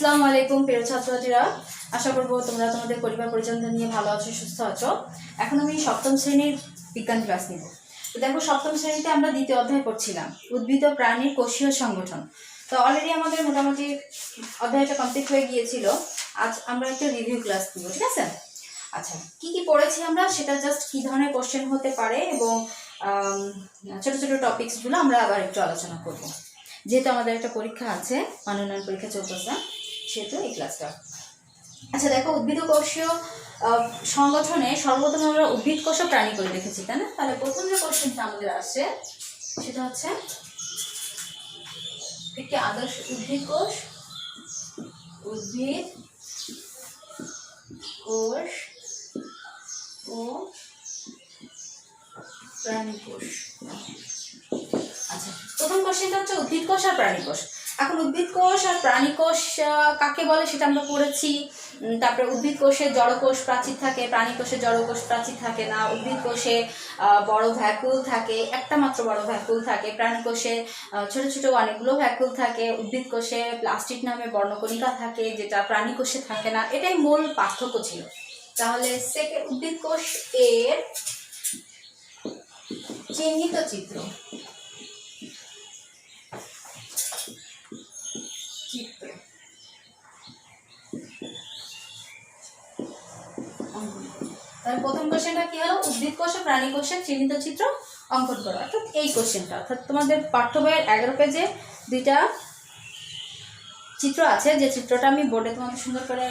আসসালামু আলাইকুম প্রিয় ছাত্রছাত্রীরা, আশা করব তোমরা তোমাদের পরিবার পরিজনদের নিয়ে ভালো আছো, সুস্থ আছো। এখন আমি সপ্তম শ্রেণীর বিজ্ঞান ক্লাস নিব। তো দেখো, সপ্তম শ্রেণীতে আমরা দ্বিতীয় অধ্যায় পড়ছিলাম উদ্ভিদ ও প্রাণীর কোষীয় সংগঠন। তো অলরেডি আমাদের মোটামুটি অধ্যায়টা কমপ্লিট হয়ে গিয়েছিল। আজ আমরা একটা রিভিউ ক্লাস নিব, ঠিক আছে? আচ্ছা, কি কি পড়েছি আমরা সেটা জাস্ট কি ধরনের কোশ্চেন হতে পারে এবং ছোট ছোট টপিকসগুলো আমরা আবার একটু আলোচনা করব। যেহেতু আমাদের একটা পরীক্ষা আছে, মানোন্নয়ন পরীক্ষা চলতেছে, সেহেতু এই ক্লাসটা। আচ্ছা দেখো, উদ্ভিদ কোষীয় সংগঠনে সর্বপ্রথম আমরা উদ্ভিদ কোষ ও প্রাণী কোষ দেখেছি, তাই না? তাহলে প্রথম যে কোশ্চেনটা আমাদের আসে সেটা হচ্ছে একটি আদর্শ উদ্ভিদ কোষ, উদ্ভিদ কোষ ও প্রাণী কোষ। আচ্ছা, প্রথম কোশ্চেনটা হচ্ছে উদ্ভিদ কোষ আর প্রাণী কোষ। এখন উদ্ভিদ কোষ আর প্রাণী কোষ কাকে বলে সেটা আমরা পড়েছি। তারপরে উদ্ভিদ কোষে জড়কোষ প্রাচীর থাকে, প্রাণী কোষে জড়কোষ প্রাচীর থাকে না। উদ্ভিদ কোষে বড় ভ্যাকুল থাকে, একটা মাত্র বড় ভ্যাকুল থাকে। প্রাণী কোষে ছোট ছোট অনেকগুলো ভ্যাকুল থাকে। উদ্ভিদ কোষে প্লাস্টিক নামে বর্ণকণিকা থাকে, যেটা প্রাণী কোষে থাকে না। এটাই মূল পার্থক্য ছিল। তাহলে উদ্ভিদ কোষ এর চিহ্নিত চিত্র তাহলে প্রথম কোশ্চেনটা কি হলো? উদ্ভিদ কোষ ও প্রাণী কোষের চিহ্নিত চিত্র অঙ্কন করো। অর্থাৎ এই কোশ্চেনটা, অর্থাৎ তোমাদের পাঠ্য বইয়ের 11 পেজে দুইটা চিত্র আছে, যে চিত্রটা আমি বোর্ডে তোমাদের সুন্দর করে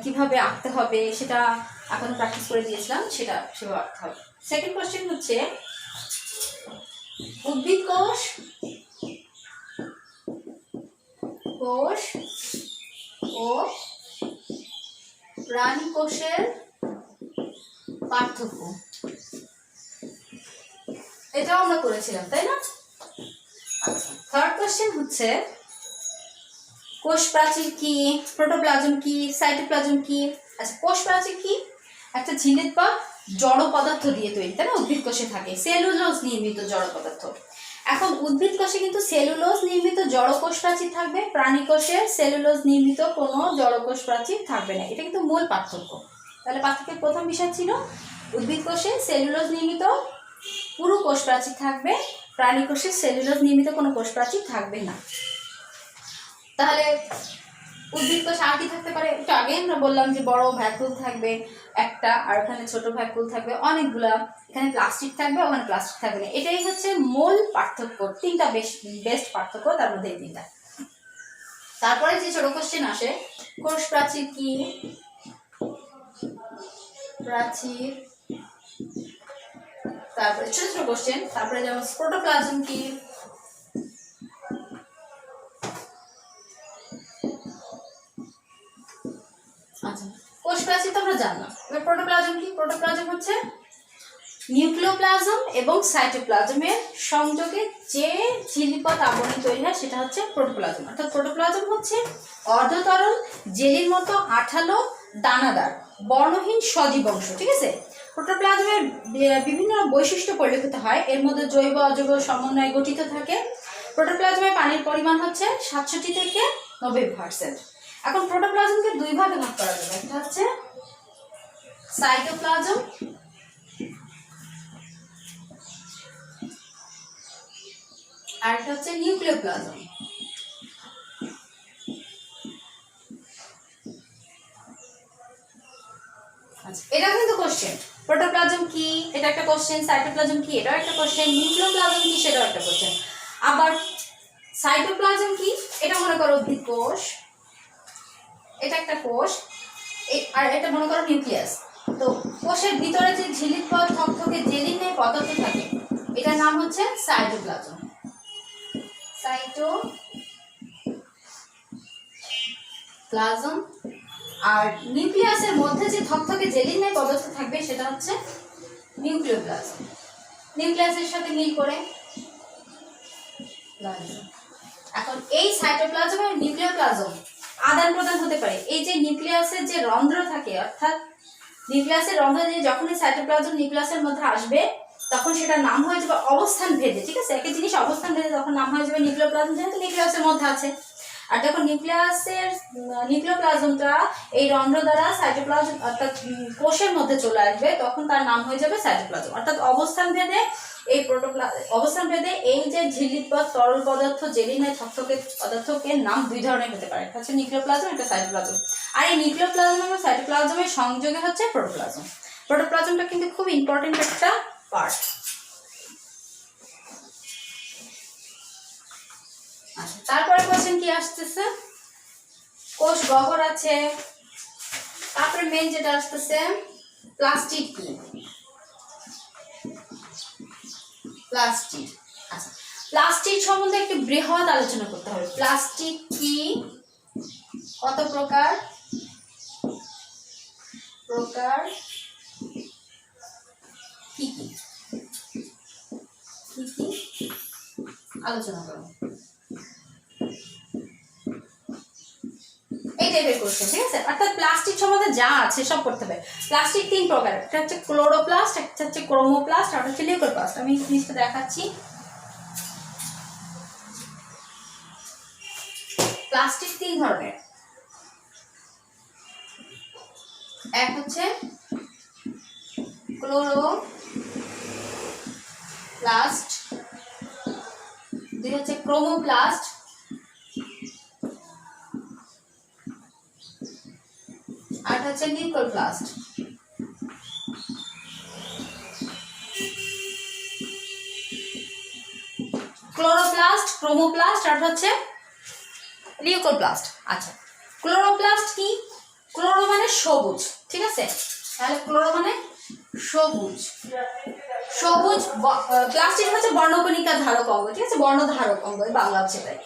কিভাবে আঁকতে হবে সেটা এখন প্র্যাকটিস করে দিয়েছিলাম, সেটা সেভাবে আঁকতে হবে। সেকেন্ড কোশ্চেন হচ্ছে উদ্ভিদ কোষ ও প্রাণী কোষের পার্থক্য। এটাও আমরা করেছিলাম, তাই না? আচ্ছা, থার্ড কোশ্চেন হচ্ছে কোষ প্রাচীর কি, প্রোটোপ্লাজম কি, সাইটোপ্লাজম কি? আচ্ছা, কোষ প্রাচীর কি? একটা ঝিলিক বা জড় পদার্থ দিয়ে তৈরি, তাই না? উদ্ভিদ কোষে থাকে সেলুলোজ নির্মিত জড় পদার্থ। এখন উদ্ভিদ কোষে কিন্তু সেলুলোজ নির্মিত জড় কোষ প্রাচীর থাকবে, প্রাণী কোষে সেলুলোজ নির্মিত কোনো জড় কোষ প্রাচীর থাকবে না। এটা কিন্তু মূল পার্থক্য। তাহলে পার্থক্যের প্রথম বিষয় ছিল উদ্ভিদ কোষে সেলুলোজ নির্মিত পুরো কোষ প্রাচীর থাকবে, প্রাণী কোষে সেলুলোজ নির্মিত কোনো কোষ প্রাচীর থাকবে না। তাহলে উদ্ভিদ কোষ আর কি থাকতে পারে? একটু আগে আমরা বললাম যে বড় ভ্যাকুল থাকবে একটা, আর ওখানে ছোট ভ্যাকুল থাকবে অনেকগুলা। এখানে প্লাস্টিক থাকবে, ওখানে প্লাস্টিক থাকবে না। এটাই হচ্ছে মূল পার্থক্য। তিনটা বেস্ট পার্থক্য, তার মধ্যে এই তিনটা। তারপরে যে ছোট কোশ্চেন আসে, কোষ প্রাচীর কি, প্রাচীর। তারপরে ছোট ছোট কোশ্চেন, তারপরে যেমন প্রোটোপ্লাজম কি, আচ্ছা কোষ প্রাচীর তো আমরা জানলাম। এবার প্রোটোপ্লাজম কি? প্রোটোপ্লাজম হচ্ছে নিউক্লিওপ্লাজম এবং সাইটোপ্লাজমের সংযোগে যে ঝিল্লিপথ আবরণী তৈরি হয় সেটা হচ্ছে প্রোটোপ্লাজম। অর্থাৎ প্রোটোপ্লাজম হচ্ছে অর্ধতরল জেলির মতো আঠালো দানাদার বর্ণহীন সজীব অংশ, ঠিক আছে? প্রোটোপ্লাজমের বিভিন্ন বৈশিষ্ট্য পরিলক্ষিত হয়, এর মধ্যে জৈব অজৈব সমন্বয়ে গঠিত থাকে। প্রোটোপ্লাজমের পানির পরিমাণ হচ্ছে 67 থেকে 90%। এখন প্রোটোপ্লাজমকে দুই ভাগে ভাগ করা যাবে, একটা হচ্ছে সাইটোপ্লাজম আর একটা হচ্ছে নিউক্লিওপ্লাজম। আচ্ছা, এটা কিন্তু কোশ্চেন। প্রোটোপ্লাজম কি, এটা একটা কোশ্চেন। সাইটোপ্লাজম কি, এটাও একটা কোশ্চেন। নিউক্লিওপ্লাজম কি, সেটাও একটা কোশ্চেন। আবার সাইটোপ্লাজম কি, এটা মনে করো উদ্ভিদ কোষ, এটা একটা কোষ, আর এটা মনে করো নিউক্লিয়াস। তো কোষের ভিতরে যে ঝিলিক বা থকথকে জেলির ন্যায় পদার্থ থাকে, এটার নাম হচ্ছে সাইটোপ্লাজম। সাইটোপ্লাজম। আর নিউক্লিয়াসের মধ্যে যে থকথকে জেলির ন্যায় পদার্থ থাকবে সেটা হচ্ছে নিউক্লিওপ্লাজম। নিউক্লিয়াসের সাথে মিল করে এখন এই সাইটোপ্লাজম আর নিউক্লিওপ্লাজম আদান প্রদান হতে পারে। এই যে নিউক্লিয়াসের যে রন্ধ্র থাকে, অর্থাৎ নিউক্লিয়াসের রন্ধ্র দিয়ে যখন এই সাইটোপ্লাজম নিউক্লিয়াসের মধ্যে আসবে তখন সেটা নাম হয়ে যাবে অবস্থান ভেদে, ঠিক আছে? একই জিনিস অবস্থান ভেদে তখন নাম হয়ে যাবে নিউক্লিওপ্লাজম, যেহেতু নিউক্লিয়াসের মধ্যে আছে। আর যখন নিউক্লিওপ্লাজমটা এই রন্ধ্র দ্বারা সাইটোপ্লাজম অর্থাৎ কোষের মধ্যে চলে আসবে, তখন তার নাম হয়ে যাবে সাইটোপ্লাজম। অর্থাৎ অবস্থান ভেদে এই যে ঝিল্লি বা তরল পদার্থ, জেলি নয় থকথকে পদার্থকে নাম দুই ধরনের হতে পারে, একটা হচ্ছে নিউক্লিওপ্লাজম, একটা সাইটোপ্লাজম। আর এই নিউক্লিওপ্লাজম এবং সাইটোপ্লাজমের সংযোগে হচ্ছে প্রোটোপ্লাজম। প্রোটোপ্লাজমটা কিন্তু খুব ইম্পর্টেন্ট একটা পার্ট। আচ্ছা, তারপরে কোশ্চেন কি আসতেছে, কোষ গহ্বর আছে, তারপরে মেন যেটা আসতেছে প্লাস্টিড কি, প্লাস্টিড। আচ্ছা, প্লাস্টিড সম্বন্ধে একটু বৃহৎ আলোচনা করতে হবে। প্লাস্টিড কি, কত প্রকার, কি কি আলোচনা করো, এই টাইপের কোশ্চেন, ঠিক আছে। অর্থাৎ প্লাস্টিক সম্বন্ধে যা আছে সব করতে হবে। প্লাস্টিক তিন প্রকার, একটা হচ্ছে ক্লোরোপ্লাস্ট, একটা হচ্ছে ক্রোমোপ্লাস্ট, আর একটা হচ্ছে লিউকোপ্লাস্ট। আমি জিনিসটা দেখাচ্ছি। প্লাস্টিক তিন ধরনের, এক হচ্ছে ক্লোরোপ্লাস্ট, দুই হচ্ছে ক্রোমোপ্লাস্ট, আর হচ্ছে লিউকোপ্লাস্ট। ক্লোরোপ্লাস্ট, ক্রোমোপ্লাস্ট, আর হচ্ছে লিউকোপ্লাস্ট। আচ্ছা, ক্লোরোপ্লাস্ট কি, ক্লোরো মানে সবুজ, ঠিক আছে। তাহলে ক্লোরো মানে সবুজ, সবুজ প্লাস্টিক হচ্ছে বর্ণকণিকা ধারক অঙ্গ, ঠিক আছে, বর্ণধারক অঙ্গ বাংলা হচ্ছে তাই।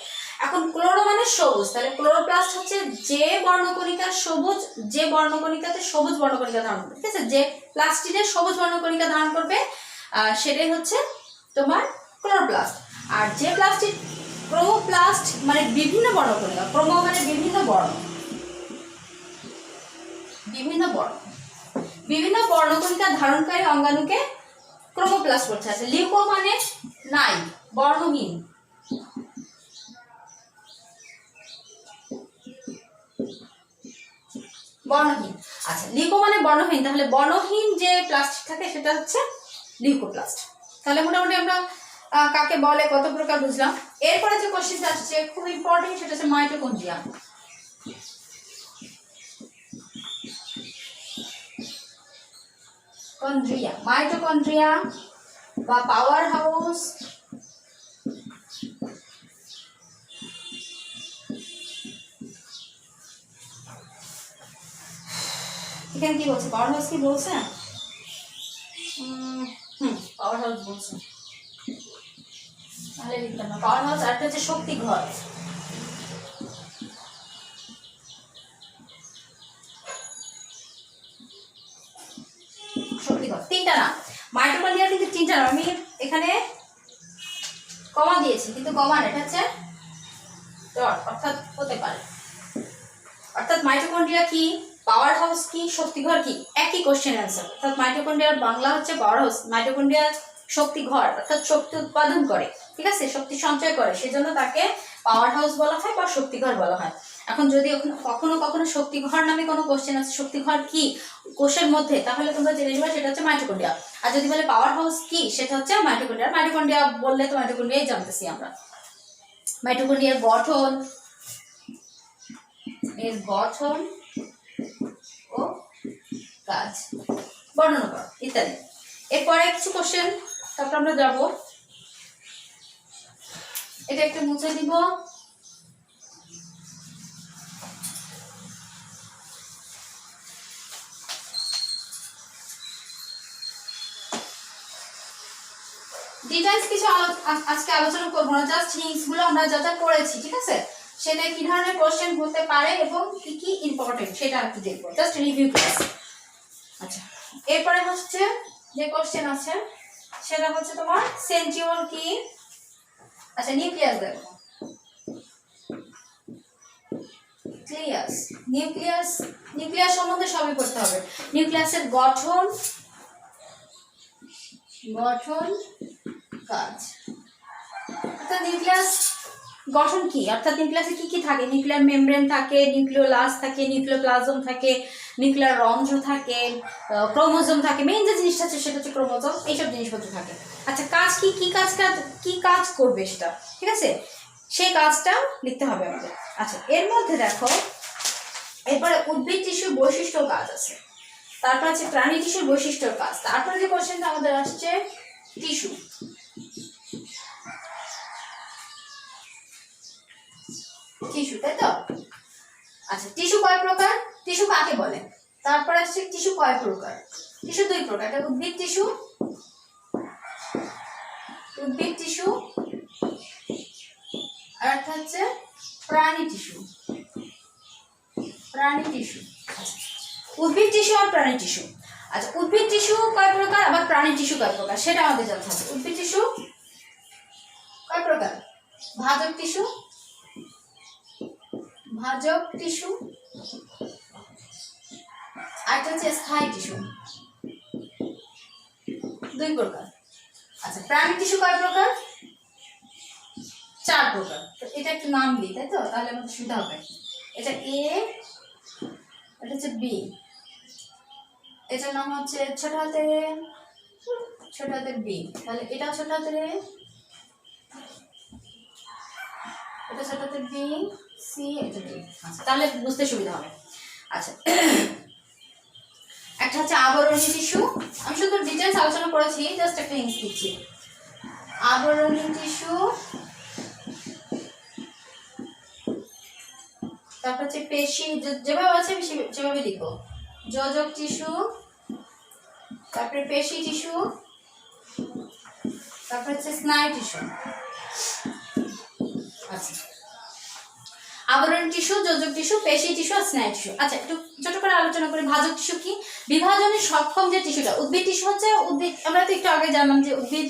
এখন ক্লোরো মানে সবুজ, তাহলে ক্লোরোপ্লাস্ট হচ্ছে যে বর্ণকণিকার সবুজ, যে বর্ণকণিকাতে সবুজ বর্ণকণিকা ধারণ করবে, ঠিক আছে, যে প্লাস্টিডের সবুজ বর্ণকণিকা ধারণ করবে সেটাই হচ্ছে তোমার ক্লোরোপ্লাস্ট। আর যে প্লাস্টিক ক্রোমোপ্লাস্ট মানে বিভিন্ন বর্ণকণিকা, ক্রোমো মানে বিভিন্ন বর্ণ, বিভিন্ন বর্ণকণিকা ধারণকারী অঙ্গাণুকে ক্রোমোপ্লাস্ট বলছে। আছে লিউকো মানে নাই, বর্ণহীন, বর্ণহীন। আচ্ছা, লিউকো মানে বর্ণহীন, তাহলে বর্ণহীন যে প্লাস্টিক থাকে সেটা হচ্ছে লিউকোপ্লাস্ট। তাহলে মোটামুটি আমরা কাকে বলে, কত প্রকার বুঝলাম। এরপরে যে কোশ্চেন আসছে খুব ইম্পর্টেন্ট, সেটা হচ্ছে মাইটোকন্ড্রিয়া। মাইটোকন্ড্রিয়া বা পাওয়ার হাউস, এখানে কি বলছে, পাওয়ার হাউস কি বলছে, পাওয়ার হাউস বলছে, তাহলে লিখলাম না পাওয়ার হাউস। আর হচ্ছে শক্তি ঘর, তিনটা না, মাইটোকন্ড্রিয়া কিন্তু তিনটা না, আমি এখানে কমা দিয়েছি কিন্তু কমা না, এটা হচ্ছে ডট, অর্থাৎ হতে পারে। অর্থাৎ মাইটোকন্ড্রিয়া কি, পাওয়ার হাউস কি, শক্তিঘর কি, একই কোশ্চেন অ্যান্সার। অর্থাৎ মাইটোকন্ড্রিয়ার বাংলা হচ্ছে পাওয়ার হাউস, মাইটোকন্ড্রিয়ার শক্তি ঘর, অর্থাৎ শক্তি উৎপাদন করে, ঠিক আছে, শক্তি সঞ্চয় করে, সেজন্য তাকে পাওয়ার হাউস বলা হয় বা শক্তিঘর বলা হয়। এখন যদি কখনো কখনো শক্তিঘর নামে কোনো কোশ্চেন আছে, শক্তিঘর কি কোষের মধ্যে, তাহলে তোমরা জেনে নেবে সেটা হচ্ছে মাইটোকন্ড্রিয়া। আর যদি বলে পাওয়ার হাউস কি, সেটা হচ্ছে মাইটোকন্ড্রিয়া। মাইটোকন্ড্রিয়া বললে তো মাইটোকন্ড্রিয়াই জানতেছি আমরা। মাইটোকন্ড্রিয়ার গঠন, এর গঠন ও কাজ বর্ণনা করা ইত্যাদি। এরপরে কিছু কোশ্চেন, তারপর আমরা যাব। এটা একটু মুছে দিব। ডিটেইলস কিছু আজকে আলোচনা করবো না, জাস্ট হিন্টস গুলো আমরা যা যা করেছি, ঠিক আছে, সেটা কি ধরনের কোশ্চেন হতে পারে এবং কি কি ইম্পর্টেন্ট সেটা একটু দেখবো, জাস্ট রিভিউ ক্লাস। আচ্ছা, এরপরে হচ্ছে যে কোশ্চেন আছে সেটা হচ্ছে তোমার সেন্ট্রিওল কি। আচ্ছা, নিউক্লিয়াস দেখো, নিউক্লিয়াস সম্বন্ধে সবই পড়তে হবে। নিউক্লিয়াসের গঠন, কাজ, অর্থাৎ নিউক্লিয়াস গঠন কি, অর্থাৎ নিউক্লিয়াসে কি কি থাকে? নিউক্লিয়ার মেমব্রেন থাকে, নিউক্লিওলাস থাকে, নিউক্লিওপ্লাজম থাকে, নিউক্লিয়ার রন্ধ্র থাকে, ক্রোমোজোম থাকে। মেইন যে জিনিসটা আছে সেটা হচ্ছে ক্রোমোজোম, এইসব জিনিসপত্র থাকে। আচ্ছা, কাজ কি, কি কাজ করবে সেটা, ঠিক আছে, সেই কাজটা লিখতে হবে আমাদের। আচ্ছা, এর মধ্যে দেখো এরপরে উদ্ভিদ টিস্যুর বৈশিষ্ট্য কাজ আছে, তারপর আছে প্রাণী টিস্যুর বৈশিষ্ট্যর কাজ, তারপরে যে কোশ্চেনটা আমাদের আসছে টিস্যু। টিস্যু, তাই তো? আচ্ছা, টিস্যু কয় প্রকার, টিস্যু কাকে বলে? তারপর আসছে টিস্যু কয় প্রকার। টিস্যু দুই প্রকার, একটা উদ্ভিদ টিস্যু, আর একটা হচ্ছে প্রাণী টিস্যু। উদ্ভিদ টিস্যু আর প্রাণী টিস্যু। আচ্ছা, উদ্ভিদ টিস্যু কয় প্রকার আবার প্রাণী টিস্যু কয় প্রকার সেটা আমাদের জানতে হবে। উদ্ভিদ টিস্যু কয় প্রকার? ভাজক টিস্যু, আর একটা হচ্ছে স্থায়ী টিস্যু, দুই প্রকার। আচ্ছা, প্রাণী টিস্যু কয় প্রকার? চার প্রকার। তো এটা একটু নাম দিই, তাই তো, তাহলে আমাদের সুবিধা হবে। এটা এ, এটা হচ্ছে বি, এটার নাম হচ্ছে ছোট হাতের বি, তাহলে এটা ছোট হাতের এ, এটা ছোট হাতের বি, সি, এটা ডি। আচ্ছা, তাহলে বুঝতে সুবিধা হবে। আচ্ছা, একটা হচ্ছে আবরণী টিস্যু, আমি শুধু ডিটেলস আলোচনা করেছি, জাস্ট একটা হিন্ট দিচ্ছি। আবরণী টিস্যু, তারপর হচ্ছে পেশি, যেভাবে আছে সেভাবে লিখবো। যোজক টিস্যু, তারপরে পেশি টিস্যু, তারপর হচ্ছে স্নায়ু টিস্যু। আচ্ছা, আবরণ টিস্যু, যোজক টিস্যু, পেশি টিস্যু আর স্নায়ু টিস্যু। আচ্ছা, একটু ছোট করে আলোচনা করি। ভাজক টিস্যু কি? বিভাজনে সক্ষম যে টিস্যুটা। উদ্ভিদ টিস্যু হচ্ছে উদ্ভিদ, আমরা তো একটু আগে জানলাম যে উদ্ভিদ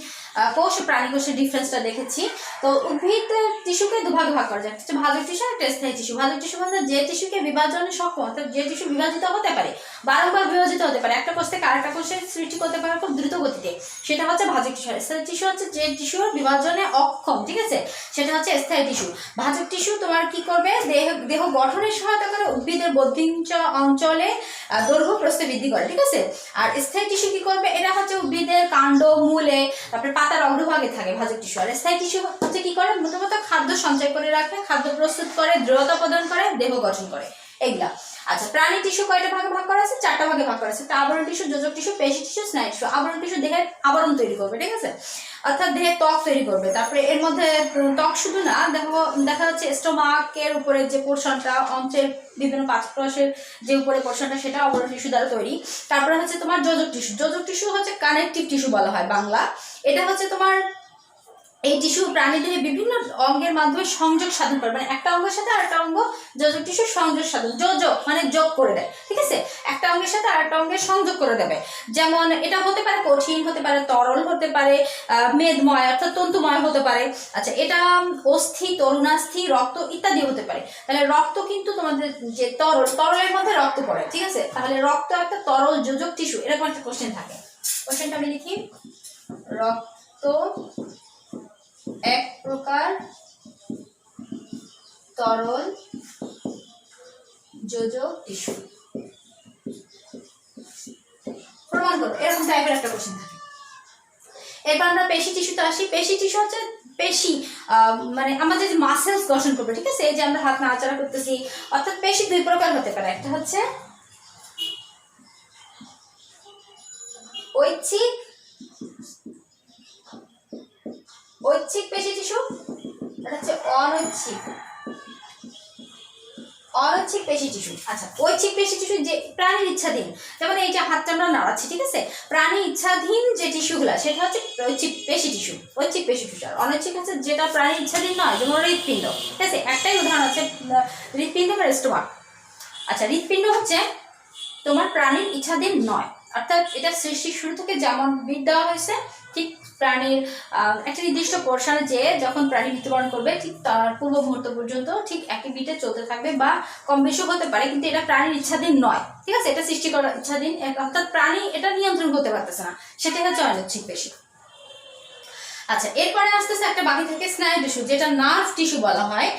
কোষ ও প্রাণী কোষের ডিফারেন্সটা দেখেছি। তো উদ্ভিদ টিস্যুকে দুভাগে ভাগ করা যায়, একটা হচ্ছে ভাজক টিস্যু আর একটা স্থায়ী টিস্যু। ভাজক টিস্যু বলতে যে টিস্যুকে বিভাজনে সক্ষম, অর্থাৎ যে টিস্যু বিভাজিত হতে পারে, বারংবার বিভাজিত হতে পারে, একটা কোষ থেকে আরেকটা কোষে সৃষ্টি করতে পারে খুব দ্রুত গতিতে, সেটা হচ্ছে ভাজক টিস্যু। স্থায়ী টিস্যু হচ্ছে যে টিস্যুর বিভাজনে অক্ষম, ঠিক আছে, সেটা হচ্ছে স্থায়ী টিস্যু। ভাজক টিস্যু তোমার কি করবে? দেহ গঠনের সহায়তা করে, উদ্ভিদের বদ্ধিঞ্চ অঞ্চলে দৈর্ঘ্য প্রস্থ বৃদ্ধি করে, ঠিক আছে। আর স্থায়ী টিস্যু কি করবে? এটা হচ্ছে উদ্ভিদের কাণ্ড, মূলে, তারপরে পাতার অগ্রভাগে থাকে ভাজক টিস্যু। আর স্থায়ী টিস্যু হচ্ছে কি করে? প্রথমত খাদ্য সঞ্চয় করে রাখে, খাদ্য প্রস্তুত করে, দৃঢ়তা প্রদান করে, দেহ গঠন করে, এগুলা। আচ্ছা, প্রাণী টিস্যু কয়টা ভাগে ভাগ করা আছে? চারটা ভাগে ভাগ করা আছে। আবরণ টিস্যু, যোজক টিস্যু, পেশি টিস্যু, স্নায়ু টিস্যু। আবরণ টিস্যু দেহের আবরণ তৈরি করবে, ঠিক আছে, অর্থাৎ দেহের ত্বক তৈরি করবে। তারপরে এর মধ্যে ত্বক শুধু না, দেখা যাচ্ছে স্টোমাকের উপরে যে পোর্শনটা, অন্ত্রের বিভিন্ন পাচকোষের যে উপরে পোর্শনটা, সেটা আবরণ টিস্যু দ্বারা তৈরি। তারপরে হচ্ছে তোমার যোজক টিস্যু। যোজক টিস্যু হচ্ছে কানেকটিভ টিস্যু বলা হয় বাংলা। এটা হচ্ছে তোমার এই টিস্যু প্রাণীদেহে বিভিন্ন অঙ্গের মাধ্যমে সংযোগ সাধন করে, মানে একটা অঙ্গের সাথে আরেকটা অঙ্গ, যোজক টিস্যু সংযোগ সাধন, যোজক মানে যোগ করে দেয়, ঠিক আছে, একটা অঙ্গের সাথে আরেকটা অঙ্গের সংযোগ করে দেবে। যেমন এটা হতে পারে কঠিন, হতে পারে তরল, হতে পারে মেদময় অর্থাৎ তন্তুময় হতে পারে। আচ্ছা, এটা অস্থি, তরুণাস্থি, রক্ত ইত্যাদি হতে পারে। তাহলে রক্ত কিন্তু তোমাদের যে তরলের মধ্যে রক্ত পড়ে, ঠিক আছে, তাহলে রক্ত একটা তরল যোজক টিস্যু, এরকম একটা কোশ্চেন থাকে। কোশ্চেনটা আমি লিখি, রক্ত এক প্রকার তরল যোজক টিস্যু, প্রমাণ করো, এরকম টাইপের একটা কোশ্চেন থাকে। এরপর আমরা পেশি টিস্যুতে আসি। পেশি টিস্যু হচ্ছে পেশি, মানে আমাদের যে মাসেলস গঠন করবে, ঠিক আছে, এই যে আমরা হাত নাড়াচাড়া করতেছি, অর্থাৎ পেশি দুই প্রকার হতে পারে। একটা হচ্ছে ঐচ্ছিক পেশি টিস্যু, এটা হচ্ছে অনৈচ্ছিক পেশি টিস্যু। আচ্ছা, ঐচ্ছিক পেশি টিস্যু যে প্রাণীর ইচ্ছাধীন, যেমন এই যে হাতটা আমরা নাড়াচ্ছি, ঠিক আছে, প্রাণী ইচ্ছাধীন যে টিস্যুগুলা, সেটা হচ্ছে ঐচ্ছিক পেশি টিস্যু। আর অনৈচ্ছিক হচ্ছে যেটা প্রাণীর ইচ্ছাধীন নয়, যেমন হৃৎপিণ্ড, ঠিক আছে, একটাই উদাহরণ আছে, হৃৎপিণ্ড বা স্টোমাক। আচ্ছা, হৃৎপিণ্ড হচ্ছে তোমার প্রাণীর ইচ্ছাধীন নয়, অর্থাৎ এটা সৃষ্টির শুরু থেকে যেমন বিট দেওয়া হয়েছে, ঠিক প্রাণীর একটা নির্দিষ্ট পোর্শনে যে যখন প্রাণী মৃত্যুবরণ করবে, ঠিক তার পূর্ব মুহূর্ত পর্যন্ত ঠিক একই বিটে চলতে থাকবে, বা কম বেশি হতে পারে, কিন্তু এটা প্রাণীর ইচ্ছাধীন নয়, ঠিক আছে, এটা সৃষ্টি করার ইচ্ছাধীন, অর্থাৎ প্রাণী এটা নিয়ন্ত্রণ করতে পারতেছে না, সেটাই হচ্ছে অনৈচ্ছিক পেশি। আচ্ছা, এরপরে আসতেছে একটা বাকি থেকে স্নায়ু টিস্যু, যেটা নার্ভ টিস্যু বলা হয়।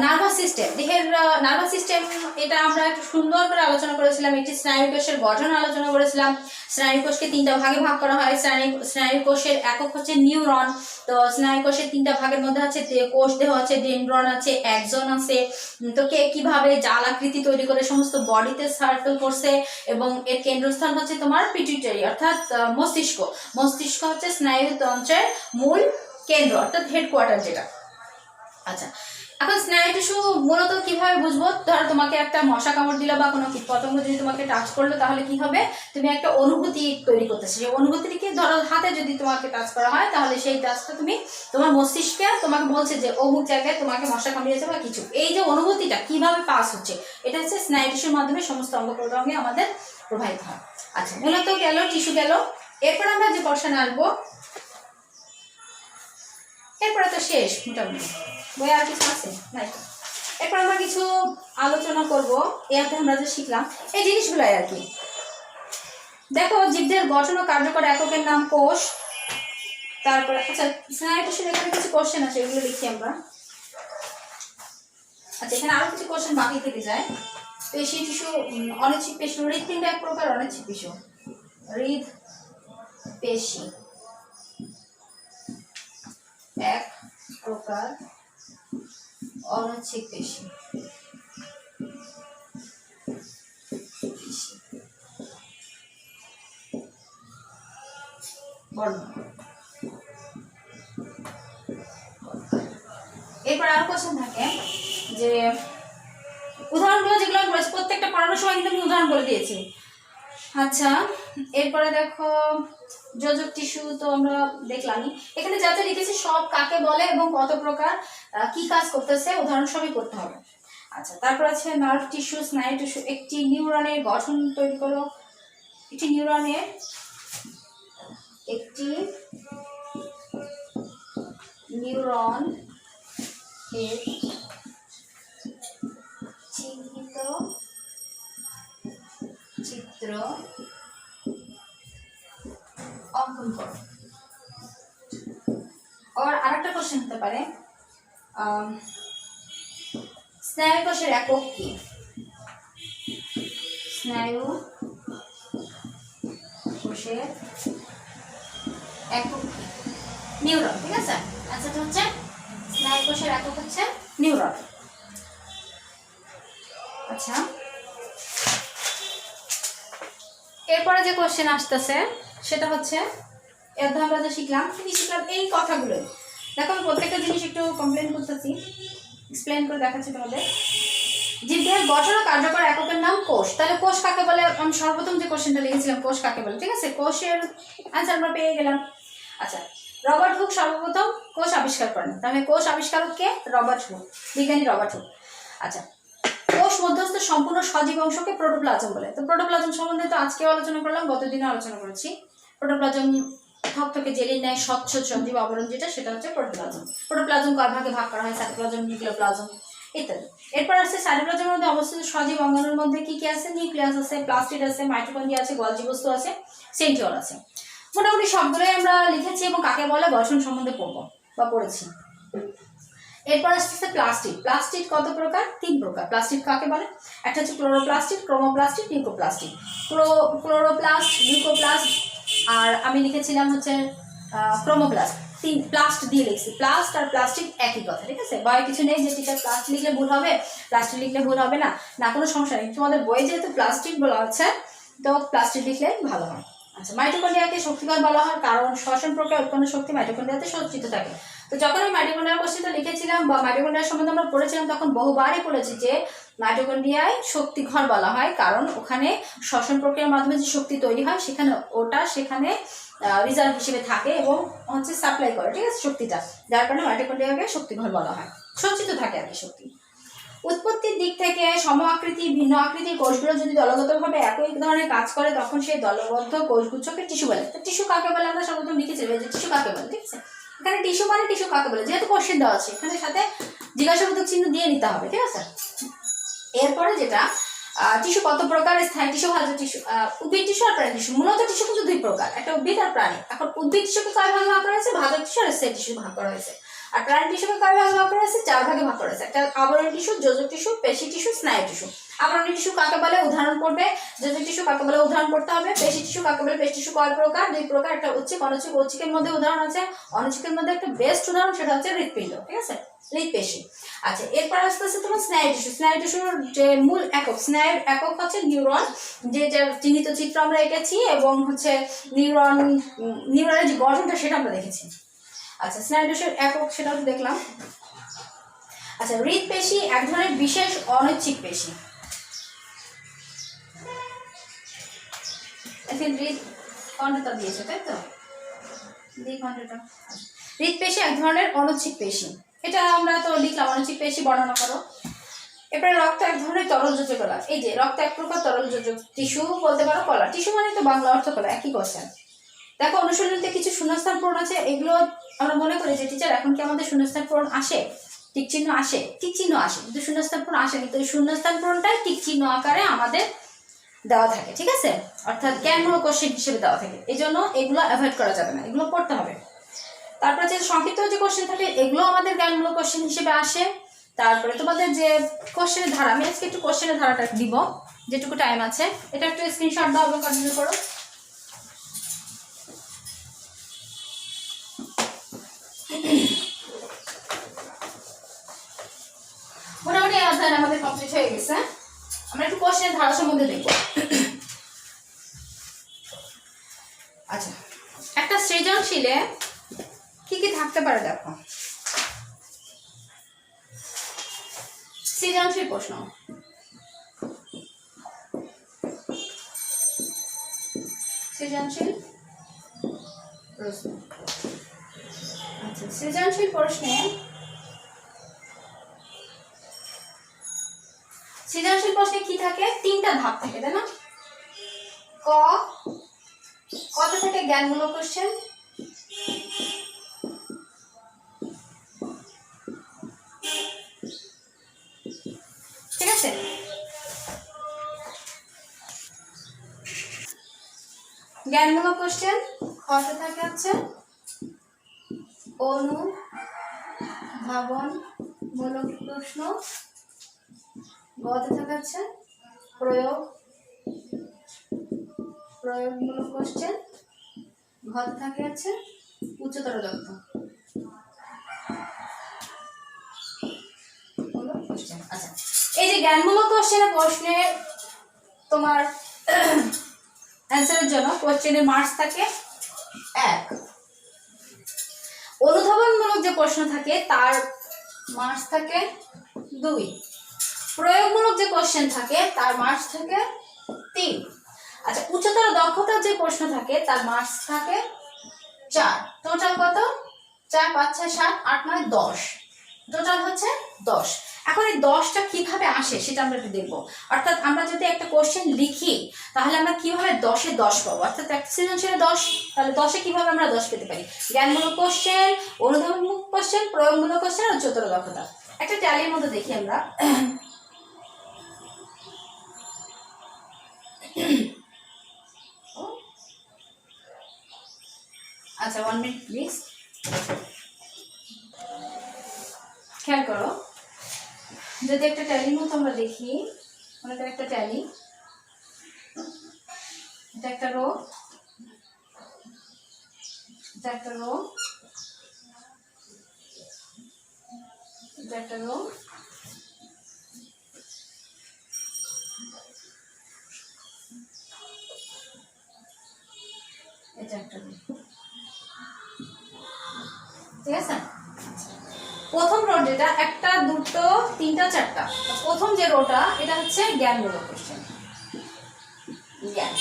নার্ভাস সিস্টেম, দেহের নার্ভাস সিস্টেম, এটা আমরা একটু সুন্দর করে আলোচনা করেছিলাম। এটি স্নায়ু কোষের গঠন আলোচনা করেছিলাম। স্নায়ু কোষকে 3টা ভাগে ভাগ করা হয়। স্নায়ু কোষের একক হচ্ছে নিউরন। তো স্নায়ু কোষের 3টা ভাগের মধ্যে আছে কোষ দেহ আছে, ডেনড্রন আছে, অ্যাক্সন আছে। তো কে কিভাবে জাল আকৃতি তৈরি করে সমস্ত বডিতে সার্কেল করছে, এবং এর কেন্দ্রস্থান হচ্ছে তোমার পিটুইটারি অর্থাৎ মস্তিষ্ক। মস্তিষ্ক হচ্ছে স্নায়ুতন্ত্রের মূল কেন্দ্র অর্থাৎ হেডকোয়ার্টার যেটা। আচ্ছা, এখন স্নায়ু টিস্যু মূলত কিভাবে বুঝবো? ধরো তোমাকে একটা মশা কামড় দিল বা কোনো কীটপতঙ্গ যদি তোমাকে টাচ করলো, তাহলে কি হবে? তুমি একটা অনুভূতি তৈরি করতেছো। সেই অনুভূতিকে ধরো হাতে যদি তোমাকে টাচ করা হয়, তাহলে সেই টাচটা তুমি তোমার মস্তিষ্কে তোমাকে বলছে যে অমুক জায়গায় তোমাকে মশা কামড়িয়েছে বা কিছু। এই যে অনুভূতিটা কিভাবে পাস হচ্ছে, এটা হচ্ছে স্নায়ু টিস্যুর মাধ্যমে সমস্ত অঙ্গ প্রত্যঙ্গে আমাদের প্রবাহিত হয়। আচ্ছা, মূলত গেল টিস্যু গেল। এরপর আমরা যে পোর্শনে আসবো, এরপরে তো শেষ মোটামুটি, বই আর কিছু আছে নাই। এরপর আমরা কিছু আলোচনা করব। এতে আমরা যে শিখলাম এই জিনিসগুলাই আর কি। দেখো, জীবদের গঠন ও কার্যকর এককের নাম কোষ। তারপরে আচ্ছা, স্নায়ু টিস্যুর এখানে কিছু কোশ্চেন আছে, এগুলো লিখি আমরা। আচ্ছা, এখানে আরো কিছু কোশ্চেন বাকি থেকে যায়। পেশি টিস্যু, অনিচ্ছিক পেশি, হৃৎপিণ্ড এক প্রকার অনিচ্ছিক টিস্যু। হৃদ পেশি এক প্রকার অনিচ্ছিক পেশি। এরপর আরো কোশ্চেন থাকে যে উদাহরণগুলো যেগুলো আমি বলেছি, প্রত্যেকটা পড়ানোর সময় কিন্তু আমি উদাহরণ বলে দিয়েছি। আচ্ছা, এরপরে দেখো যোজক টিস্যু তো আমরা দেখলামই। এখানে যাতে লিখেছি সব কাকে বলে এবং কত প্রকার, কি কাজ করতেছে, উদাহরণ সবই করতে হবে। আচ্ছা, তারপর আছে নার্ভ টিস্যু, স্নায়ু টিস্যু। একটি নিউরনের গঠন তৈরি করো। একটি নিউরনের এর চিহ্নিত চিত্র অঙ্কন করো। আর আরেকটা কোশ্চেন হতে পারে, স্নায়ু কোষের একক কি? স্নায়ু কোষের একক কি? নিউরন। ঠিক আছে, আচ্ছা, এটা হচ্ছে স্নায়ু কোষের একক হচ্ছে নিউরন। আচ্ছা, এরপরে যে কোশ্চেন আসতেছে সেটা হচ্ছে, এর আমরা যে শিখলাম এই কথাগুলো। দেখো, আমি প্রত্যেকটা জিনিস একটু কমপ্লেন করতেছি, এক্সপ্লেন করে দেখাচ্ছি তোমাদের। জীবদেহের গঠন ও কার্যকর এককের নাম কোষ। তাহলে কোষ কাকে বলে? আমি সর্বপ্রথম যে কোশ্চেনটা লিখেছিলাম, কোষ কাকে বলে। ঠিক আছে, কোষের অ্যান্সার আমরা পেয়ে গেলাম। আচ্ছা, রবার্ট হুক সর্বপ্রথম কোষ আবিষ্কার করেন। তাহলে কোষ আবিষ্কারক কে? রবার্ট হুক, বিজ্ঞানী রবার্ট হুক। আচ্ছা, কোষ মধ্যস্থ সম্পূর্ণ সজীব অংশকে প্রোটোপ্লাজম বলে। তো প্রোটোপ্লাজম সম্বন্ধে তো আজকেও আলোচনা করলাম, গতদিনও আলোচনা করেছি। প্রোটোপ্লাজম থকথকে জেলির ন্যায় স্বচ্ছ সজীব আবরণ যেটা, সেটা হচ্ছে প্রোটোপ্লাজম। প্রোটোপ্লাজম কয় ভাগে ভাগ করা হয়? সাইটোপ্লাজম, নিউক্লিওপ্লাজম ইত্যাদি। এরপর আছে সাইটোপ্লাজমের মধ্যে অবস্থিত সজীব অঙ্গাণুর মধ্যে কি কি আছে? নিউক্লিয়াস আছে, প্লাস্টিড আছে, মাইটোকন্ড্রিয়া আছে, গলজি বস্তু আছে, সেন্ট্রিওল আছে। মোটামুটি সবগুলোই আমরা লিখেছি এবং কাকে বলে গঠন সম্বন্ধে পড়বো বা পড়েছি। এরপর আসছে প্লাস্টিড। প্লাস্টিড কত প্রকার? 3 প্রকার। প্লাস্টিড কাকে বলে? একটা হচ্ছে ক্লোরোপ্লাস্টিড, ক্রোমোপ্লাস্টিড, লিউকোপ্লাস্টিড। ক্লোরোপ্লাস্ট, লিউকোপ্লাস্ট, আর আমি লিখেছিলাম হচ্ছে ক্রোমোপ্লাস্ট। 3 প্লাস্ট দিয়ে লিখছি। প্লাস্ট আর প্লাস্টিক একই কথা। ঠিক আছে, ভয় কিছু নেই যে টিচার প্লাস্ট লিখলে ভুল হবে, প্লাস্টিক লিখলে ভুল হবে না, না কোনো সমস্যা নেই। তোমাদের বইয়ে যেহেতু প্লাস্টিক বলা হচ্ছে, তো প্লাস্টিক লিখলে ভালো হয়। আচ্ছা, মাইটোকন্ড্রিয়াকে শক্তিকর বলা হয় কারণ শ্বসন প্রক্রিয়া উৎপন্ন শক্তি মাইটোকন্ড্রিয়াতে সঞ্চিত থাকে। তো যখন আমি মাইটোকন্ড্রিয়ার কোশ্চেনটা লিখেছিলাম বা মাইটোকন্ড্রিয়ার সম্বন্ধে আমরা পড়েছিলাম, তখন বহুবারই পড়েছি যে মাইটোকন্ড্রিয়ায় শক্তিঘর বলা হয় কারণ ওখানে শ্বসন প্রক্রিয়ার মাধ্যমে যে শক্তি তৈরি হয়, সেখানে রিজার্ভ হিসেবে থাকে এবং হচ্ছে সাপ্লাই করে। ঠিক আছে, শক্তিটা, যার কারণে মাইটোকন্ড্রিয়াকে শক্তিঘর বলা হয়, সঞ্চিত থাকে আর কি শক্তি। উৎপত্তির দিক থেকে সম আকৃতি ভিন্ন আকৃতির কোষগুলো যদি দলগতভাবে একই ধরনের কাজ করে, তখন সেই দলবদ্ধ কোষগুচ্ছকে টিস্যু বলে। তো টিস্যু কাকে বলে আমরা সর্বপ্রথম লিখেছিলাম যে টিস্যু কাকে বলে। ঠিক আছে, এখানে টিস্যু মানে টিস্যু কাকে বলে, যেহেতু কোশ্চেন দেওয়া আছে এখানে সাথে জিজ্ঞাসাবোধক চিহ্ন দিয়ে নিতে হবে। ঠিক আছে, এরপরে যেটা টিস্যু কত প্রকার, স্থায়ী টিস্যু, ভাজ্য টিস্যু, উদ্ভিদ টিস্যু আর প্রাণী টিস্যু। মূলত টিস্যু কিন্তু দুই প্রকার, একটা উদ্ভিদ আর প্রাণী। এখন উদ্ভিদ টিস্যুকে কয় ভাগে ভাগ করা হয়েছে? ভাজ্য টিস্যু আর স্থায়ী টিস্যু ভাগ করা হয়েছে। আর প্রাণী টিস্যুকে কয় ভাগে ভাগ করা হয়েছে? 4 ভাগে ভাগ করা হয়েছে। একটা আবরণী টিস্যু, যোজক টিস্যু, পেশি টিস্যু, স্নায়ু টিস্যু। আবরণী টিস্যু কাকে বলে উদাহরণ পড়বে, যোজক টিস্যু কাকে বলে উদাহরণ পড়তে হবে, পেশি টিস্যু কাকে বলে, পেশি টিস্যু কয় প্রকার? 2 প্রকার, একটা ঐচ্ছিক অনৈচ্ছিক। ঐচ্ছিকের মধ্যে উদাহরণ আছে, অনৈচ্ছিকের মধ্যে একটা বেস্ট উদাহরণ সেটা হচ্ছে হৃৎপিণ্ড, ঠিক আছে, হৃৎপেশি। আচ্ছা, এরপর আসতে আসতে তোমার স্নায়ু টিস্যু। স্নায়ু টিস্যুর যে মূল একক, স্নায়ুর একক হচ্ছে নিউরন, যে যার চিহ্নিত চিত্র আমরা এঁকেছি, এবং হচ্ছে নিউরনের যে গঠনটা সেটা আমরা দেখেছি। আচ্ছা, স্নায়ু টিস্যুর একক সেটাও দেখলাম। আচ্ছা, হৃৎপেশি এক ধরনের বিশেষ অনৈচ্ছিক পেশি। হৃৎখণ্ডটা দিয়েছে, তাই তো, দ্বিখণ্ডটা। হৃৎপেশি এক ধরনের অনৈচ্ছিক পেশি, এটা আমরা তো লিখলাম, অনৈচ্ছিক পেশি বর্ণনা করো। এরপরে রক্ত এক ধরনের তরল যোজক কলা। এই যে রক্ত এক প্রকার তরল যোজক, টিস্যু বলতে পারো, কলা। টিস্যু মানে তো বাংলা অর্থ কলা, একই কোশ্চেন। দেখো অনুশীলনীতে কিছু শূন্যস্থান পূরণ আছে, এগুলো আমরা মনে করি যে টিচার এখন কি আমাদের শূন্যস্থান পূরণ আসে, টিক চিহ্ন আসে, টিক চিহ্ন আসে, কিন্তু শূন্যস্থান পূরণ আসে, কিন্তু এই শূন্যস্থান পূরণটাই টিক চিহ্ন আকারে আমাদের দেওয়া থাকে, ঠিক আছে, অর্থাৎ জ্ঞানমূলক কোশ্চেন হিসেবে দেওয়া থাকে। এই জন্য এগুলো অ্যাভয়েড করা যাবে না, এগুলো পড়তে হবে। তারপরে যে সংক্ষিপ্ত যে কোশ্চেন থাকে এগুলো আমাদের জ্ঞানমূলক কোশ্চেন হিসেবে আসে। তারপরে তোমাদের যে কোশ্চেনের ধারা, আমি আজকে একটু কোশ্চেনের ধারাটা দিব, যেটুকু টাইম আছে। এটা একটু স্ক্রিনশট দাও এবং কন্টিনিউ করো। মোটামুটি এই অধ্যায় আমাদের কমপ্লিট হয়ে গেছে। আমরা একটু কোশ্চেনের ধারা সম্বন্ধে দেখব। আচ্ছা, একটা সৃজনশীলে কি কি থাকতে পারে দেখো। সৃজনশীল প্রশ্ন, সৃজনশীল প্রশ্ন। আচ্ছা, সৃজনশীল প্রশ্নে কি থাকে? 3টা ধাপ থাকে, তাই না? কত থেকে জ্ঞানমূলক কোশ্চেন, ঠিক আছে। জ্ঞানমূলক কোশ্চেন কত থাকে হচ্ছে অনুধাবনমূলক প্রশ্ন, গতে থাকে হচ্ছে প্রয়োগমূলক কোশ্চেন, ঘতে থাকে হচ্ছে উচ্চতর দক্ষ কোশ্চেন। আচ্ছা, এই যে জ্ঞানমূলক প্রশ্নের তোমার অ্যান্সারের জন্য কোশ্চেনের মার্কস থাকে 1। অনুধাবনমূলক যে প্রশ্ন থাকে তার মার্কস থাকে 2। প্রয়োগমূলক যে কোশ্চেন থাকে তার মার্কস থাকে 3। আচ্ছা, উচ্চতর দক্ষতার যে প্রশ্ন থাকে তার মার্কস থাকে 4। টোটাল কত? 4 5 6 7 8 9 10, টোটাল হচ্ছে 10। এখন এই 10টা কিভাবে আসে সেটা আমরা একটু দেখবো। অর্থাৎ আমরা যদি একটা কোশ্চেন লিখি তাহলে আমরা কিভাবে 10-এ 10 পাবো, অর্থাৎ একটা সৃজনশীলে 10, তাহলে 10-এ কিভাবে আমরা 10 পেতে পারি? জ্ঞানমূলক কোশ্চেন, অনুধাবনমূলক কোশ্চেন, প্রয়োগমূলক কোশ্চেন আর উচ্চতর দক্ষতা। একটা ট্যালির মধ্যে দেখি আমরা। আচ্ছা, 1 মিনিট প্লিজ, খেয়াল করো। যদি একটা ট্যালির মতো আমরা দেখি, মনে করি একটা ট্যালি, এটা একটা রো, এটা একটা রো, এটা একটা রো, এটা একটা রো, ঠিক আছে। প্রথম রো যেটা, 1 2 3 4, প্রথম যে রোটা এটা হচ্ছে জ্ঞানমূলক কোশ্চেন, জ্ঞান।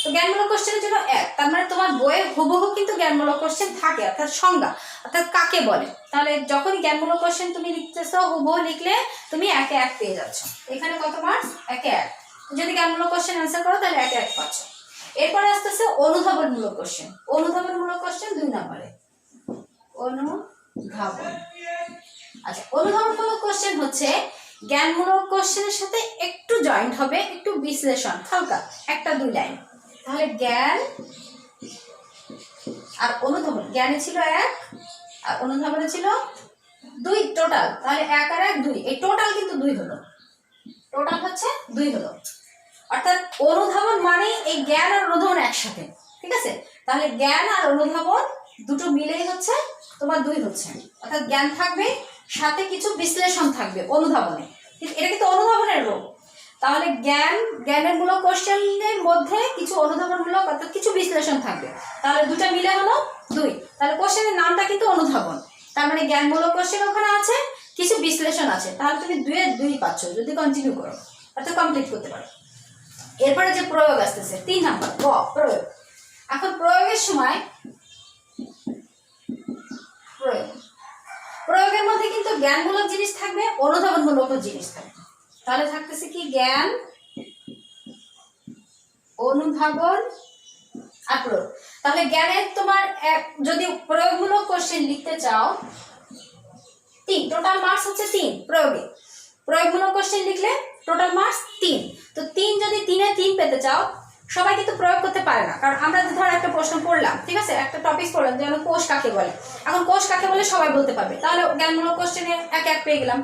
তো জ্ঞানমূলক কোশ্চেনের জন্য 1, তার মানে তোমার বইয়ে হুবহু কিন্তু জ্ঞানমূলক কোশ্চেন থাকে, অর্থাৎ সংজ্ঞা, অর্থাৎ কাকে বলে। তাহলে যখন জ্ঞানমূলক কোশ্চেন তুমি লিখতেছো হুবহু লিখলে তুমি 1-এ 1 পেয়ে যাচ্ছ। এখানে কত মার্কস? 1-এ 1। যদি জ্ঞানমূলক কোশ্চেন অ্যান্সার করো তাহলে 1-এ 1 পাচ্ছ। এরপরে আসতেছে অনুধাবনমূলক কোশ্চেন। অনুধাবনমূলক কোশ্চেন 2 নম্বরে, অনুধাবন। আচ্ছা, অনুধাবনমূলক কোশ্চেন হচ্ছে জ্ঞানমূলক কোশ্চেনের সাথে একটু জয়েন্ট হবে, একটু বিশ্লেষণ হালকা, 1-2 লাইন। তাহলে জ্ঞান আর অনুধাবন, জ্ঞানে ছিল 1 আর অনুধাবনে ছিল 2 টোটাল। তাহলে 1 আর 1 2, এই টোটাল কিন্তু 2 হলো, টোটাল হচ্ছে 2 হলো। অর্থাৎ অনুধাবন মানে এই জ্ঞান আর অনুধাবন একসাথে, ঠিক আছে। তাহলে জ্ঞান আর অনুধাবন দুটো মিলেই হচ্ছে তোমার 2 হচ্ছে। অর্থাৎ জ্ঞান থাকবে, সাথে কিছু বিশ্লেষণ থাকবে অনুধাবনে, এটা কিন্তু অনুধাবনের রোগ। তাহলে জ্ঞানের মূলক কোশ্চেনের মধ্যে কিছু অনুধাবনমূলক অর্থাৎ কিছু বিশ্লেষণ থাকবে, তাহলে দুটা মিলে হলো 2। তাহলে কোশ্চেনের নামটা কিন্তু অনুধাবন, তার মানে জ্ঞানমূলক কোশ্চেন ওখানে আছে, কিছু বিশ্লেষণ আছে, তাহলে তুমি 2 এর 2 পাচ্ছ যদি কন্টিনিউ করো, অর্থাৎ কমপ্লিট করতে পারো। এরপরে যে প্রয়োগ আসতেছে 3 নাম্বার প্রয়োগ। এখন প্রয়োগের সময় প্রয়োগের মধ্যে কিন্তু জ্ঞানমূলক জিনিস থাকবে, অনুধাবনমূলক জিনিস থাকবে। তাহলে থাকতেছে কি জ্ঞান, অনুধাবন আর প্রয়োগ। তাহলে জ্ঞানের তোমার যদি প্রয়োগমূলক কোশ্চেন লিখতে চাও 3, টোটাল মার্কস হচ্ছে 3 প্রয়োগে। প্রয়োগমূলক কোশ্চেন লিখলে টোটাল মার্কস 3। তো 3 যদি 3-এ 3 পেতে চাও, সবাই কিন্তু প্রয়োগ করতে পারে না, কারণ আমরা ধর একটা প্রশ্ন পড়লাম, ঠিক আছে, একটা টপিক পড়লাম যেন কোষ কাকে বলে। এখন কোষ কাকে বলে সবাই বলতে পারবে, তাহলে জ্ঞানমূলক কোশ্চেনে 1 পেয়ে গেলাম।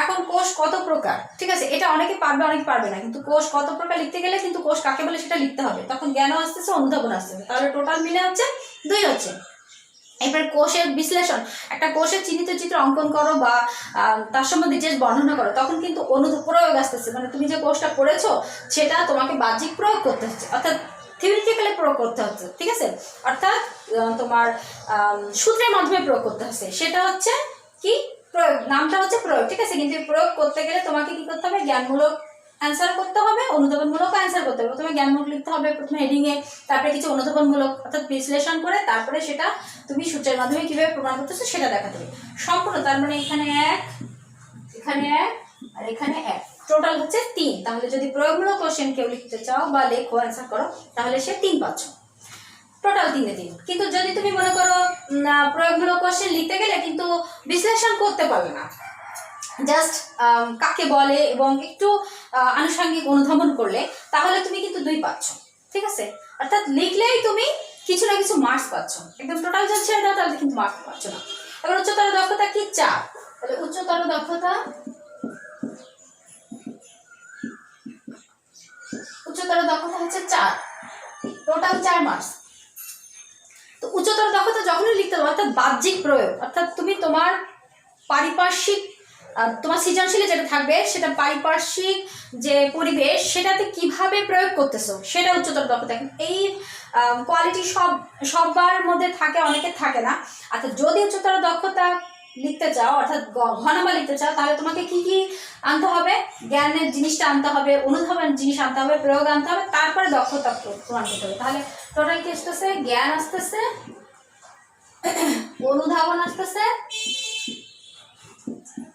এখন কোষ কত প্রকার, ঠিক আছে, এটা অনেকে পারবে অনেকে পারবে না, কিন্তু কোষ কত প্রকার লিখতে গেলে কিন্তু কোষ কাকে বলে সেটা লিখতে হবে, তখন জ্ঞানও আসতেছে, অনুধাবন আসতেছে, তাহলে টোটাল মিলে হচ্ছে 2 হচ্ছে। এরপরে কোষের বিশ্লেষণ, একটা কোষের চিহ্নিত চিত্র অঙ্কন করো বা তার সম্বন্ধে যে বর্ণনা করো, তখন কিন্তু প্রয়োগ আসতেছে, মানে তুমি যে কোষটা পড়েছো সেটা তোমাকে বাহ্যিক প্রয়োগ করতে হচ্ছে, অর্থাৎ থিওরিটিক্যালি প্রয়োগ করতে হচ্ছে, ঠিক আছে, অর্থাৎ তোমার সূত্রের মাধ্যমে প্রয়োগ করতে হচ্ছে, সেটা হচ্ছে কি প্রয়োগ, নামটা হচ্ছে প্রয়োগ, ঠিক আছে। কিন্তু প্রয়োগ করতে গেলে তোমাকে কি করতে হবে, জ্ঞানমূলক অ্যান্সার করতে হবে, অনুধাবনমূলক অ্যান্সার করতে হবে। প্রথমে জ্ঞানমূলক লিখতে হবে প্রথমে হেডিংয়ে, তারপরে কিছু অনুধাবনমূলক অর্থাৎ বিশ্লেষণ করে তারপরে সেটা তুমি সূত্রের মাধ্যমে কিভাবে প্রমাণ করতেছো সেটা দেখাতে হবে সম্পূর্ণ। তার মানে এখানে 1, এখানে 1 আর এখানে 1, টোটাল হচ্ছে 3। তাহলে যদি প্রয়োগমূলক কোশ্চেন কেউ লিখতে চাও বা লেখো অ্যান্সার করো, তাহলে সে 3 পাচ্ছ, টোটাল 3-এ 3। কিন্তু যদি তুমি মনে করো প্রয়োগমূলক কোশ্চেন লিখতে গেলে কিন্তু বিশ্লেষণ করতে পারবে না, জাস্ট কাকে বলে এবং একটু আনুষঙ্গিক অনুধাবন করলে, তাহলে তুমি কিন্তু 2 পাচ্ছ, ঠিক আছে। অর্থাৎ লিখলেই তুমি কিছু না কিছু মার্কস পাচ্ছ, একদম টোটাল যাচ্ছে না, তাহলে কিন্তু মার্কস পাচ্ছ না। এবার উচ্চতর দক্ষতা কি 4, তাহলে উচ্চতর দক্ষতা হচ্ছে 4, টোটাল 4 মার্কস। তো উচ্চতর দক্ষতা যখনই লিখতে হবে, অর্থাৎ বাহ্যিক প্রয়োগ, অর্থাৎ তুমি তোমার পারিপার্শ্বিক তোমার সৃজনশীলে যেটা থাকবে সেটা পারিপার্শ্বিক যে পরিবেশ সেটাতে কিভাবে প্রয়োগ করতেছো সেটা উচ্চতর দক্ষতা। এই কোয়ালিটি সবার মধ্যে থাকে, অনেকে থাকে না। অর্থাৎ যদি উচ্চতর দক্ষতা লিখতে চাও অর্থাৎ ঘনমা লিখতে চাও, তাহলে তোমাকে কি কি আনতে হবে, জ্ঞানের জিনিসটা আনতে হবে, অনুধাবনের জিনিস আনতে হবে, প্রয়োগ আনতে হবে, তারপরে দক্ষতা প্রমাণ করতে হবে। তাহলে টোটাল কি আসতেছে, জ্ঞান আসতেছে, অনুধাবন আসতেছে,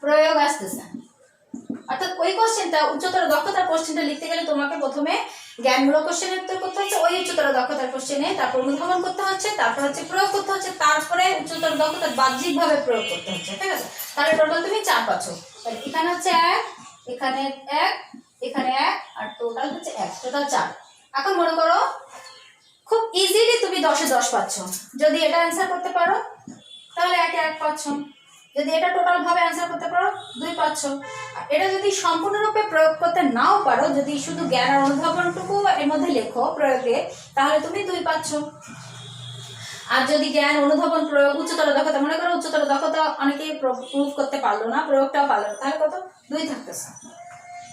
প্রয়োগ আসতেছে। অর্থাৎ ওই কোশ্চেনটা উচ্চতর দক্ষতার কোশ্চেনটা লিখতে গেলে তোমাকে প্রথমে জ্ঞানমূলক কোশ্চেনের উত্তর করতে হচ্ছে, ওই উচ্চতর দক্ষতার কোশ্চেনে তারপর অনুধাবন করতে হচ্ছে, তারপর হচ্ছে প্রয়োগ করতে হচ্ছে, তারপরে উচ্চতর দক্ষতার বাহ্যিকভাবে প্রয়োগ করতে হচ্ছে, ঠিক আছে। তাহলে টোটাল তুমি 4 পাচ্ছ। তাহলে এখানে হচ্ছে 1, এখানে 1, এখানে 1 আর টোটাল হচ্ছে 1, টোটাল 4। এখন মনে করো খুব ইজিলি তুমি 10-এ 10 পাচ্ছ, যদি এটা অ্যান্সার করতে পারো তাহলে 1-এ 1 পাচ্ছ, যদি এটা টোটাল ভাবে অ্যান্সার করতে পারো 2 পাচ্ছ। আর এটা যদি সম্পূর্ণরূপে প্রয়োগ করতে নাও পারো, যদি শুধু জ্ঞান আর অনুধাবনটুকু এর মধ্যে লেখো প্রয়োগে, তাহলে তুমি 2 পাচ্ছ। আর যদি জ্ঞান অনুধাবন প্রয়োগ উচ্চতর দক্ষতা, মনে করো উচ্চতর দক্ষতা অনেকে প্রুভ করতে পারলো না, প্রয়োগটাও পারলো না, তাহলে কত 2 থাকতেছে।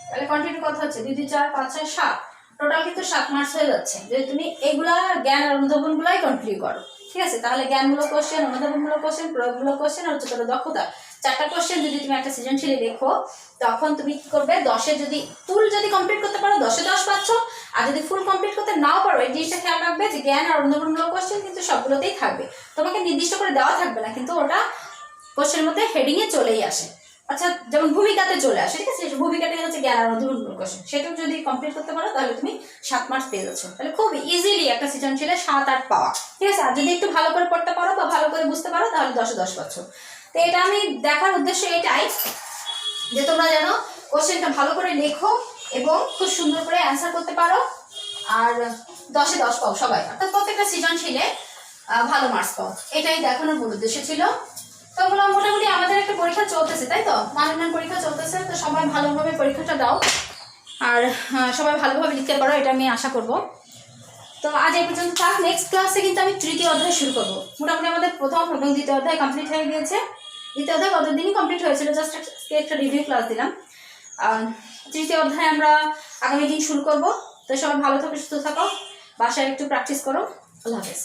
তাহলে কন্টিনিউ কত হচ্ছে 2 2 4 5 6 7, টোটাল কিন্তু 7 মার্কস হয়ে যাচ্ছে যদি তুমি এগুলা জ্ঞান আর অনুধাবন গুলাই কন্টিনিউ করো, ঠিক আছে। তাহলে জ্ঞানমূলক কোশ্চেন, অনুধাবনমূলক কোশ্চেন, প্রয়োগমূলক কোশ্চেন আর উচ্চতর দক্ষতা 4টা কোশ্চেন যদি তুমি একটা সৃজনশীলে দেখো, তখন তুমি কি করবে, 10-এ যদি ফুল যদি কমপ্লিট করতে পারো 10-এ 10 পাচ্ছ। আর যদি ফুল কমপ্লিট করতে নাও পারো, এই জিনিসটা খেয়াল রাখবে যে জ্ঞান আর অনুধাবনমূলক কোশ্চেন কিন্তু সবগুলোতেই থাকবে, তোমাকে নির্দিষ্ট করে দেওয়া থাকবে না, কিন্তু ওটা কোশ্চেনের মধ্যে হেডিংয়ে চলেই আসে। আচ্ছা, যেমন ভূমিকাতে চলে আসে, ঠিক আছে, ভূমিকাটাই হচ্ছে জ্ঞান আর অনুধাবনমূলক কোশ্চেন, সেটাও যদি কমপ্লিট করতে পারো তাহলে তুমি 7 মার্কস পেয়ে যাচ্ছ। তাহলে খুব ইজিলি একটা সৃজনশীলে 7-8 পাওয়া, ঠিক আছে। আর যদি একটু ভালো করে পড়তে পারো বা ভালো করে বুঝতে পারো তাহলে 10-এ 10 পাচ্ছ। তো এটা আমি দেখার উদ্দেশ্য এটাই যে তোমরা যেন কোশ্চেনটা ভালো করে লেখো এবং খুব সুন্দর করে অ্যান্সার করতে পারো, আর 10-এ 10 পাও সবাই, অর্থাৎ প্রত্যেকটা সৃজনশীলে ভালো মার্কস পাও, এটাই দেখানোর মূল উদ্দেশ্য ছিল। তো মোটামুটি আমাদের একটা পরীক্ষা চলতেছে, তাই তো, মানবনান পরীক্ষা চলতেছে, তো সবাই ভালোভাবে পরীক্ষাটা দাও আর সবাই ভালোভাবে লিখতে পারো, এটা আমি আশা করব। তো আজ এই পর্যন্ত থাক, নেক্সট ক্লাসে কিন্তু আমি তৃতীয় অধ্যায় শুরু করবো। মোটামুটি আমাদের প্রথম এবং দ্বিতীয় অধ্যায় কমপ্লিট হয়ে গিয়েছে, দ্বিতীয় অধ্যায় গত দিনই কমপ্লিট হয়েছিল, জাস্ট একটা রিভিউ ক্লাস দিলাম। তৃতীয় অধ্যায় আমরা আগামী দিন শুরু করব। তো সবাই ভালো থাকো, সুস্থ থাকো, বাসায় একটু প্র্যাকটিস করো। আল্লাহ হাফেজ।